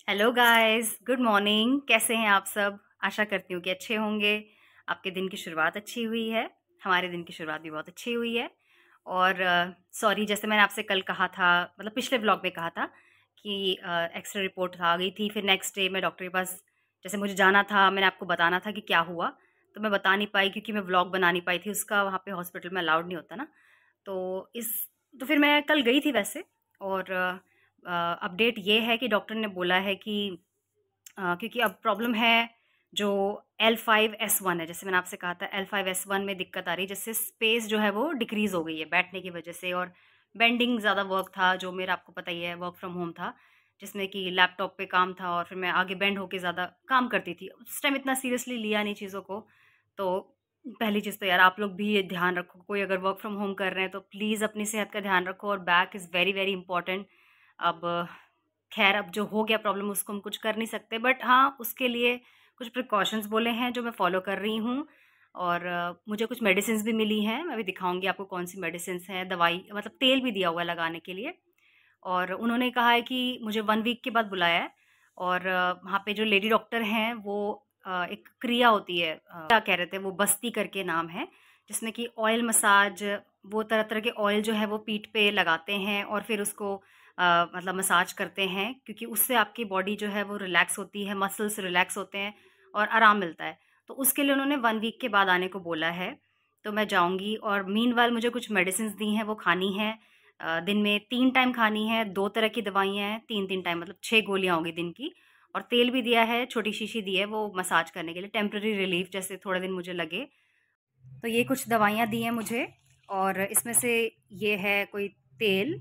Hello guys, good morning. कैसे हैं आप सब? आशा करती हूँ कि अच्छे होंगे। आपके दिन की शुरुआत अच्छी हुई है। हमारे दिन की शुरुआत भी बहुत अच्छी हुई है। और सॉरी, जैसे मैंने आपसे कल कहा था, मतलब पिछले व्लॉग में कहा था कि एक्सरे रिपोर्ट आ गई थी। फिर नेक्स्ट डे मैं डॉक्टर के पास, जैसे मुझे जाना था, मैंने आपको बताना था कि क्या हुआ, तो मैं बता नहीं पाई क्योंकि मैं व्लॉग बना नहीं पाई थी उसका। वहाँ पे हॉस्पिटल में अलाउड नहीं होता ना। तो इस तो फिर मैं कल गई थी वैसे। और अपडेट ये है कि डॉक्टर ने बोला है कि क्योंकि अब प्रॉब्लम है जो L5S1 है, जैसे मैंने आपसे कहा था L5S1 में दिक्कत आ रही है, जिससे स्पेस जो है वो डिक्रीज़ हो गई है बैठने की वजह से। और बेंडिंग ज़्यादा वर्क था, जो मेरा आपको पता ही है वर्क फ्रॉम होम था, जिसमें कि लैपटॉप पे काम था और फिर मैं आगे बेंड होके ज़्यादा काम करती थी। उस टाइम इतना सीरियसली लिया नहीं चीज़ों को। तो पहली चीज़ तो यार, आप लोग भी ये ध्यान रखो, कोई अगर वर्क फ्रॉम होम कर रहे हैं तो प्लीज़ अपनी सेहत का ध्यान रखो। और back is very very important. अब खैर, अब जो हो गया प्रॉब्लम उसको हम कुछ कर नहीं सकते, बट हाँ, उसके लिए कुछ प्रिकॉशंस बोले हैं जो मैं फ़ॉलो कर रही हूँ। और मुझे कुछ मेडिसिन्स भी मिली हैं, मैं भी दिखाऊँगी आपको कौन-सी मेडिसिन्स हैं, दवाई मतलब तेल भी दिया हुआ है लगाने के लिए। और उन्होंने कहा है कि मुझे 1 वीक के बाद बुलाया है। और वहाँ पे जो लेडी डॉक्टर हैं वो एक क्रिया होती है, क्या कह रहे थे वो, बस्ती करके नाम है, जिसमें कि ऑयल मसाज, वो तरह-तरह के ऑयल जो है वो पीठ पे लगाते हैं और फिर उसको मतलब मसाज करते हैं, क्योंकि उससे आपकी बॉडी जो है वो रिलैक्स होती है, मसल्स रिलैक्स होते हैं और आराम मिलता है। तो उसके लिए उन्होंने 1 वीक के बाद आने को बोला है, तो मैं जाऊँगी। और मीनवाइल मुझे कुछ मेडिसिन्स दी हैं, वो खानी हैं। दिन में 3 टाइम खानी है, 2 तरह की दवाइयाँ हैं, 3-3 टाइम मतलब 6 गोलियाँ होंगी दिन की। और तेल भी दिया है, छोटी शीशी दी है वो मसाज करने के लिए, टेम्परेरी रिलीफ जैसे थोड़े दिन मुझे लगे। तो ये कुछ दवाइयाँ दी हैं मुझे। और इसमें से ये है कोई तेल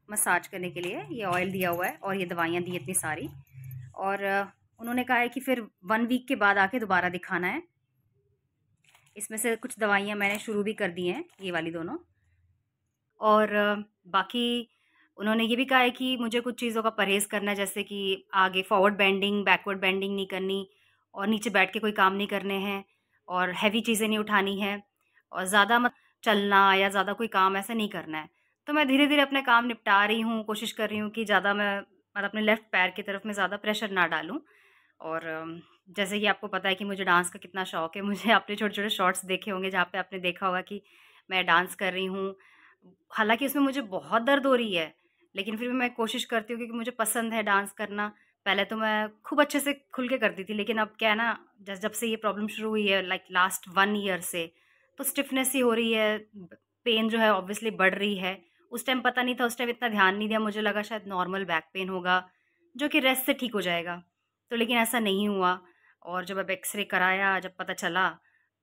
मसाज करने के लिए, ये ऑयल दिया हुआ है और ये दवाइयाँ दी इतनी सारी। और उन्होंने कहा है कि फिर 1 वीक के बाद आके दोबारा दिखाना है। इसमें से कुछ दवाइयाँ मैंने शुरू भी कर दी हैं, ये वाली दोनों। और बाकी उन्होंने ये भी कहा है कि मुझे कुछ चीज़ों का परहेज़ करना है, जैसे कि आगे फॉरवर्ड बेंडिंग, बैकवर्ड बेंडिंग नहीं करनी, और नीचे बैठ के कोई काम नहीं करने हैं, और हैवी चीज़ें नहीं उठानी है, और ज़्यादा मत चलना या ज़्यादा कोई काम ऐसा नहीं करना है। तो मैं धीरे-धीरे अपने काम निपटा रही हूँ, कोशिश कर रही हूँ कि ज़्यादा मैं मतलब अपने लेफ्ट पैर की तरफ मैं ज़्यादा प्रेशर ना डालूँ। और जैसे कि आपको पता है कि मुझे डांस का कितना शौक है, मुझे आपने छोटे-छोटे शॉर्ट्स देखे होंगे जहाँ पे आपने देखा होगा कि मैं डांस कर रही हूँ। हालाँकि उसमें मुझे बहुत दर्द हो रही है, लेकिन फिर भी मैं कोशिश करती हूँ क्योंकि मुझे पसंद है डांस करना। पहले तो मैं खूब अच्छे से खुल के करती थी, लेकिन अब क्या है ना, जब से ये प्रॉब्लम शुरू हुई है लाइक लास्ट 1 ईयर से, तो स्टिफनेस सी हो रही है, पेन जो है ऑब्वियसली बढ़ रही है। उस टाइम पता नहीं था, उस टाइम इतना ध्यान नहीं दिया, मुझे लगा शायद नॉर्मल बैक पेन होगा, जो कि रेस्ट से ठीक हो जाएगा। तो लेकिन ऐसा नहीं हुआ। और जब अब एक्स-रे कराया, जब पता चला,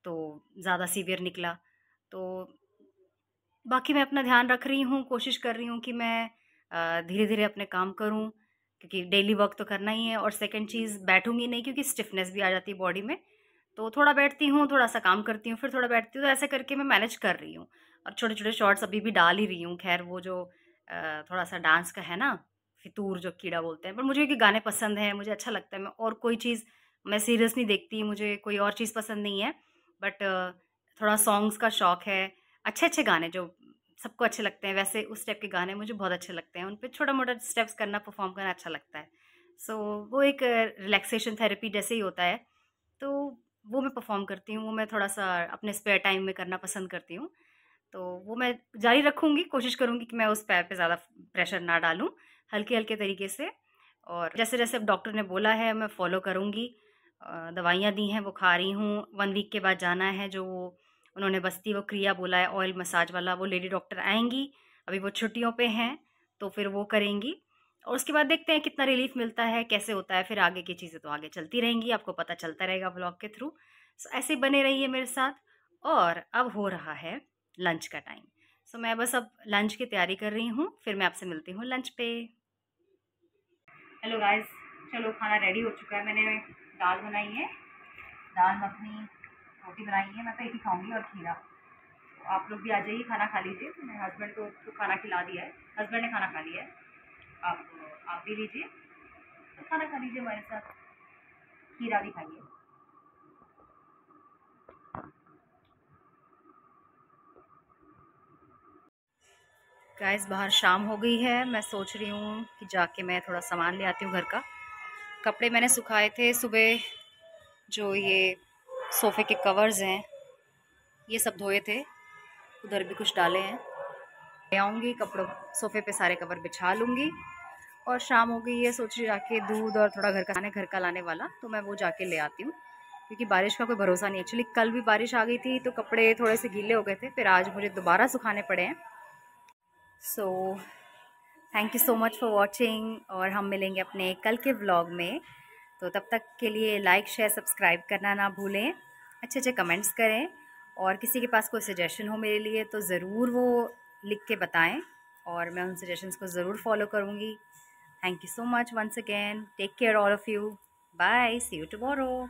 तो ज़्यादा सीवियर निकला। तो बाकी मैं अपना ध्यान रख रही हूँ, कोशिश कर रही हूँ कि मैं धीरे-धीरे अपने काम करूँ, क्योंकि डेली वर्क तो करना ही है। और सेकंड चीज़, बैठूँगी नहीं क्योंकि स्टिफ़नेस भी आ जाती है बॉडी में। तो थोड़ा बैठती हूँ, थोड़ा-सा काम करती हूँ, फिर थोड़ा बैठती हूँ, तो ऐसे करके मैं मैनेज कर रही हूँ। और छोटे-छोटे शॉर्ट्स अभी भी डाल ही रही हूँ। ख़ैर वो जो थोड़ा-सा डांस का है ना, फितूर जो कीड़ा बोलते हैं, पर मुझे क्योंकि गाने पसंद हैं, मुझे अच्छा लगता है। मैं और कोई चीज़ मैं सीरियस नहीं देखती, मुझे कोई और चीज़ पसंद नहीं है। बट थोड़ा सॉन्ग्स का शौक है। अच्छे-अच्छे गाने जो सबको अच्छे लगते हैं, वैसे उस टाइप के गाने मुझे बहुत अच्छे लगते हैं। उन पे छोटा-मोटा स्टेप्स करना, परफ़ॉर्म करना अच्छा लगता है। सो वो एक रिलैक्सेशन थेरेपी जैसे ही होता है, तो वो मैं परफ़ॉर्म करती हूँ, वो मैं थोड़ा-सा अपने स्पेयर टाइम में करना पसंद करती हूँ। तो वो मैं जारी रखूँगी, कोशिश करूँगी कि मैं उस पैर पे ज़्यादा प्रेशर ना डालूँ, हल्के-हल्के तरीके से। और जैसे-जैसे अब डॉक्टर ने बोला है मैं फ़ॉलो करूँगी। दवाइयाँ दी हैं वो खा रही हूँ, 1 वीक के बाद जाना है, जो वो उन्होंने बस्ती वो क्रिया बोला है ऑयल मसाज वाला, वो लेडी डॉक्टर आएँगी। अभी वो छुट्टियों पे हैं, तो फिर वो करेंगी। और उसके बाद देखते हैं कितना रिलीफ़ मिलता है, कैसे होता है, फिर आगे की चीज़ें तो आगे चलती रहेंगी, आपको पता चलता रहेगा व्लॉग के थ्रू। सो ऐसे बने रहिए मेरे साथ। और अब हो रहा है लंच का टाइम। सो मैं बस अब लंच की तैयारी कर रही हूँ, फिर मैं आपसे मिलती हूँ लंच पे। हेलो गाइस, चलो खाना रेडी हो चुका है। मैंने दाल बनाई है, दाल मखनी, रोटी बनाई है। मैं तो एक ही खाऊंगी और खीरा। तो आप लोग भी आ जाइए, खाना खा लीजिए। मेरे हस्बैंड को खाना खिला दिया है, हस्बैंड ने खाना खा लिया है। आप भी लीजिए, तो खाना खा लीजिए हमारे साथ, खीरा भी खाइए। गाइस बाहर शाम हो गई है, मैं सोच रही हूँ कि जाके मैं थोड़ा सामान ले आती हूँ घर का। कपड़े मैंने सुखाए थे सुबह, जो ये सोफ़े के कवर्स हैं ये सब धोए थे, उधर भी कुछ डाले हैं। ले आऊँगी कपड़ों, सोफ़े पे सारे कवर बिछा लूँगी और शाम हो गई है, सोच रही जाके दूध और थोड़ा घर का लाने वाला, तो मैं वो जाके ले आती हूँ क्योंकि बारिश का कोई भरोसा नहीं। एक्चुअली कल भी बारिश आ गई थी तो कपड़े थोड़े से गीले हो गए थे, फिर आज मुझे दोबारा सुखाने पड़े हैं। So thank you so much for watching, और हम मिलेंगे अपने कल के व्लॉग में। तो तब तक के लिए लाइक शेयर सब्सक्राइब करना ना भूलें, अच्छे अच्छे कमेंट्स करें, और किसी के पास कोई सजेशन हो मेरे लिए तो ज़रूर वो लिख के बताएं और मैं उन सजेशंस को ज़रूर फॉलो करूँगी। Thank you so much once again, take care all of you, bye, see you tomorrow.